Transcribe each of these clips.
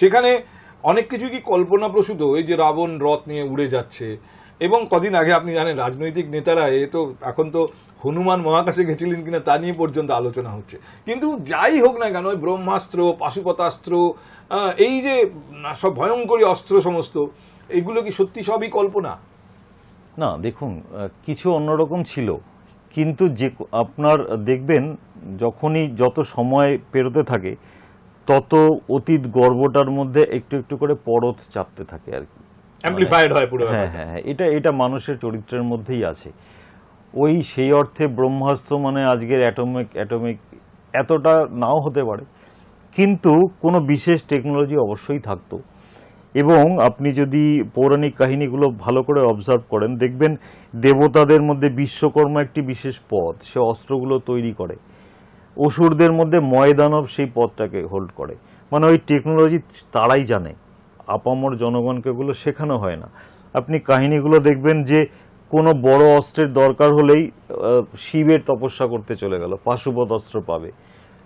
সেখানে অনেক কিছু কি কল্পনাপ্রসূত, এই যে রাবণ রথ নিয়ে উড়ে যাচ্ছে, এবং কদিন আগে আপনি জানেন রাজনৈতিক নেতারা তো এখন তো হনুমান মহাকাশে গেছিলেন কিনা তা নিয়ে পর্যন্ত আলোচনা হচ্ছে। কিন্তু যাই হোক না কেন, ওই ব্রহ্মাস্ত্র, পাশুপতাস্ত্র, এই যে সব ভয়ঙ্করী অস্ত্র সমস্ত, এগুলো কি সত্যি সবই কল্পনা? না দেখুন, কিছু অন্যরকম ছিল, কিন্তু যে আপনার দেখবেন যখনই যত সময় পেরোতে থাকে তত অতীত গর্বটার মধ্যে একটু একটু করে পরত চাপতে থাকে আর কি, অ্যাম্পলিফাইড হয় পুরো। হ্যাঁ হ্যাঁ হ্যাঁ, এটা মানুষের চরিত্রের মধ্যেই আছে। ওই সেই অর্থে ব্রহ্মাস্ত্র মানে আজকের অ্যাটমিক এতটা নাও হতে পারে, কিন্তু কোনো বিশেষ টেকনোলজি অবশ্যই থাকতো। এবং আপনি যদি পৌরাণিক কাহিনীগুলো ভালো করে অবজার্ভ করেন, দেখবেন দেবতাদের মধ্যে বিশ্বকর্মা একটি বিশেষ পদ, সে অস্ত্রগুলো তৈরি করে। অসুরদের মধ্যে ময়দানব সেই পদটাকে হোল্ড করে। মানে ওই টেকনোলজি তারাই জানে, আপামর জনগণকে ওগুলো শেখানো হয় না। আপনি কাহিনীগুলো দেখবেন যে কোনো বড় অস্ত্রের দরকার হলেই শিবের তপস্যা করতে চলে গেল, পাশুপত অস্ত্র পাবে,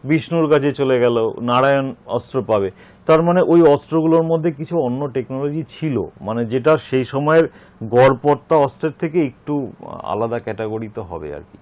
বিষ্ণুর কাছে চলে গেল, নারায়ণ অস্ত্র পাবে। তার মানে ওই অস্ত্রগুলোর মধ্যে কিছু অন্য টেকনোলজি ছিল, মানে যেটা সেই সময়ের গড়পড়তা অস্ত্রের থেকে একটু আলাদা ক্যাটাগরিতে হবে আর কি।